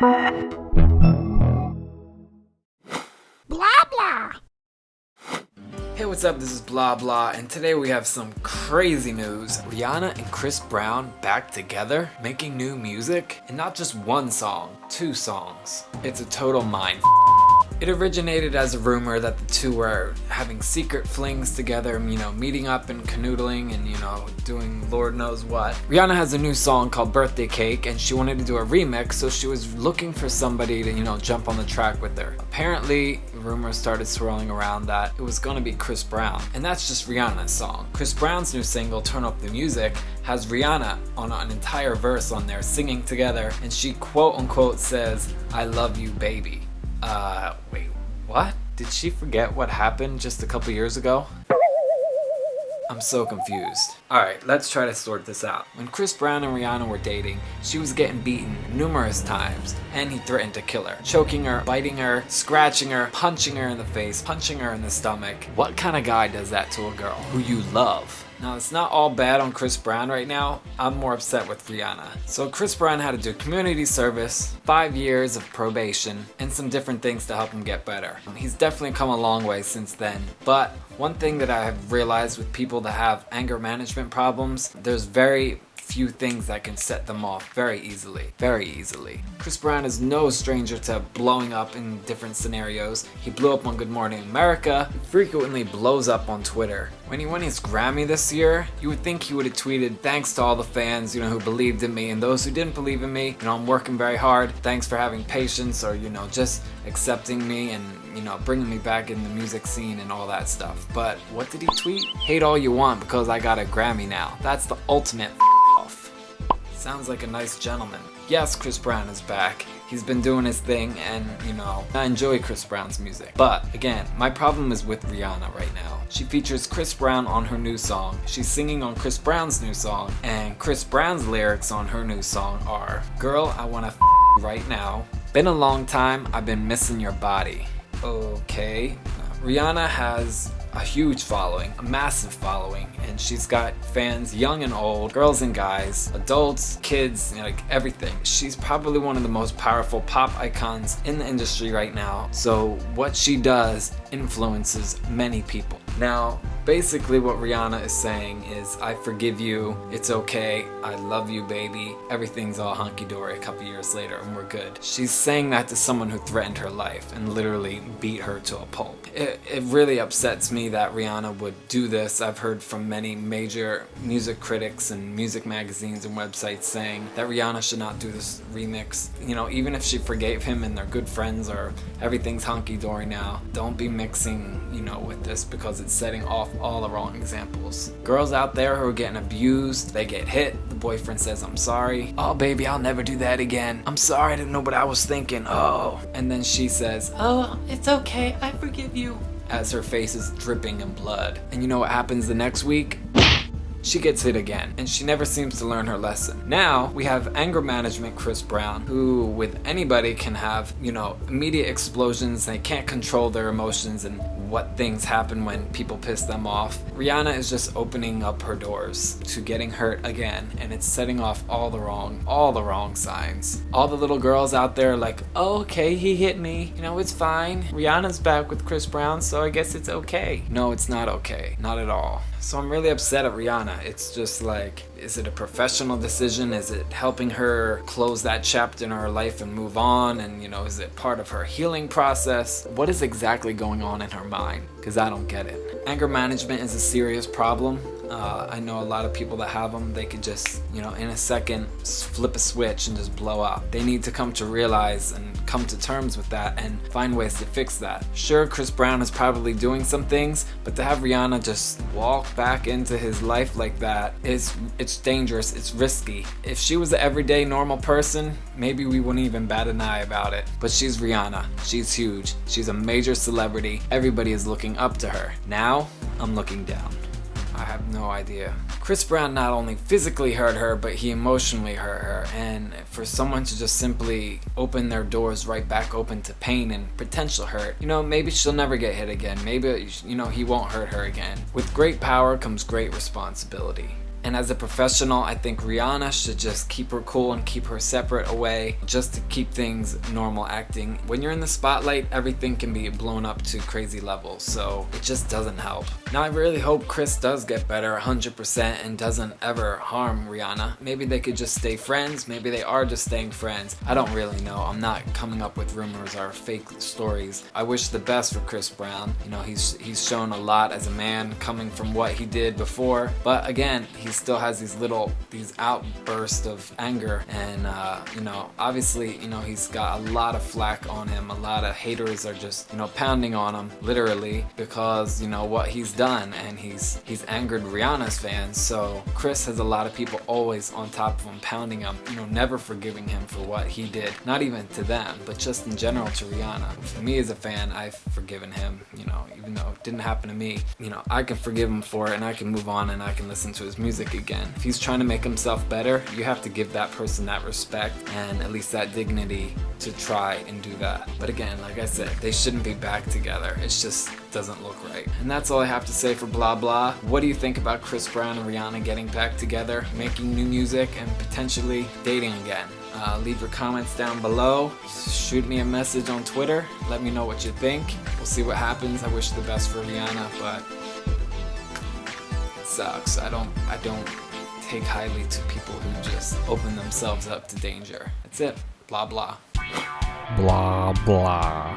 BlahBlah! Hey, what's up? This is BlahBlah, and today we have some crazy news. Rihanna and Chris Brown back together, making new music, and not just one song, 2 songs. It's a total mind. It originated as a rumor that the two were having secret flings together, meeting up and canoodling and, doing Lord knows what. Rihanna has a new song called Birthday Cake, and she wanted to do a remix, so she was looking for somebody to, jump on the track with her. Apparently, rumors started swirling around that it was going to be Chris Brown, and that's just Rihanna's song. Chris Brown's new single, Turn Up the Music, has Rihanna on an entire verse on there singing together, and she quote unquote says, "I love you, baby." Wait, what? Did she forget what happened just a couple years ago? I'm so confused. Alright, let's try to sort this out. When Chris Brown and Rihanna were dating, she was getting beaten numerous times, and he threatened to kill her. Choking her, biting her, scratching her, punching her in the face, punching her in the stomach. What kind of guy does that to a girl who you love? Now, it's not all bad on Chris Brown right now. I'm more upset with Rihanna. So Chris Brown had to do community service, 5 years of probation, and some different things to help him get better. He's definitely come a long way since then. But one thing that I have realized with people that have anger management problems, there's very few things that can set them off very easily. Chris Brown is no stranger to blowing up in different scenarios. He blew up on Good Morning America. He frequently blows up on Twitter. When he won his Grammy this year, you would think he would have tweeted, "Thanks to all the fans, who believed in me, and those who didn't believe in me, I'm working very hard. Thanks for having patience," or, just accepting me and, bringing me back in the music scene and all that stuff. But what did he tweet? "Hate all you want because I got a Grammy now." That's the ultimate off. Sounds like a nice gentleman. Yes, Chris Brown is back. He's been doing his thing, and, I enjoy Chris Brown's music. But, again, my problem is with Rihanna right now. She features Chris Brown on her new song. She's singing on Chris Brown's new song, and Chris Brown's lyrics on her new song are, "Girl, I wanna you right now. Been a long time, I've been missing your body." Okay. Rihanna has a huge following, a massive following, and she's got fans young and old, girls and guys, adults, kids, everything. She's probably one of the most powerful pop icons in the industry right now, so what she does influences many people. Now, basically what Rihanna is saying is, "I forgive you, it's okay, I love you, baby, everything's all hunky-dory a couple years later and we're good." She's saying that to someone who threatened her life and literally beat her to a pulp. It really upsets me that Rihanna would do this. I've heard from many major music critics and music magazines and websites saying that Rihanna should not do this remix. Even if she forgave him and they're good friends or everything's hunky-dory now, don't be mixing, with this because it's setting off all the wrong examples. Girls out there who are getting abused, they get hit, the boyfriend says, "I'm sorry." "Oh baby, I'll never do that again. I'm sorry, I didn't know what I was thinking. Oh." And then she says, "Oh, it's okay, I forgive you," as her face is dripping in blood. And you know what happens the next week? She gets hit again, and she never seems to learn her lesson. Now, we have anger management Chris Brown, who with anybody can have, immediate explosions. They can't control their emotions and what things happen when people piss them off. Rihanna is just opening up her doors to getting hurt again, and it's setting off all the wrong signs. All the little girls out there are like, "Oh, okay, he hit me. It's fine. Rihanna's back with Chris Brown, so I guess it's okay." No, it's not okay. Not at all. So I'm really upset at Rihanna. It's just like, is it a professional decision? Is it helping her close that chapter in her life and move on? And, is it part of her healing process? What is exactly going on in her mind? Because I don't get it. Anger management is a serious problem. I know a lot of people that have them. They could just, in a second, flip a switch and just blow up. They need to come to realize and come to terms with that and find ways to fix that. Sure, Chris Brown is probably doing some things, but to have Rihanna just walk back into his life like that, it's dangerous, it's risky. If she was an everyday normal person, maybe we wouldn't even bat an eye about it. But she's Rihanna. She's huge. She's a major celebrity. Everybody is looking up to her. Now, I'm looking down. I have no idea. Chris Brown not only physically hurt her, but he emotionally hurt her. And for someone to just simply open their doors right back open to pain and potential hurt, maybe she'll never get hit again. Maybe, he won't hurt her again. With great power comes great responsibility. And as a professional, I think Rihanna should just keep her cool and keep her separate away, just to keep things normal acting. When you're in the spotlight, everything can be blown up to crazy levels, so it just doesn't help. Now I really hope Chris does get better 100% and doesn't ever harm Rihanna. Maybe they could just stay friends, maybe they are just staying friends. I don't really know. I'm not coming up with rumors or fake stories. I wish the best for Chris Brown. You know, he's shown a lot as a man coming from what he did before, but again, he still has these outbursts of anger, and you know, obviously, you know, he's got a lot of flack on him. A lot of haters are just, you know, pounding on him literally because, you know, what he's done, and he's angered Rihanna's fans. So Chris has a lot of people always on top of him, pounding him, you know, never forgiving him for what he did, not even to them, but just in general to Rihanna. For me as a fan, I've forgiven him, you know, even though it didn't happen to me. You know, I can forgive him for it, and I can move on, and I can listen to his music again. If he's trying to make himself better, you have to give that person that respect and at least that dignity to try and do that. But again, like I said, they shouldn't be back together. It just doesn't look right. And that's all I have to say for BlahBlah. What do you think about Chris Brown and Rihanna getting back together, making new music, and potentially dating again? Leave your comments down below. Shoot me a message on Twitter. Let me know what you think. We'll see what happens. I wish the best for Rihanna, but it sucks. I don't take highly to people who just open themselves up to danger. That's it. Blah blah. Blah blah.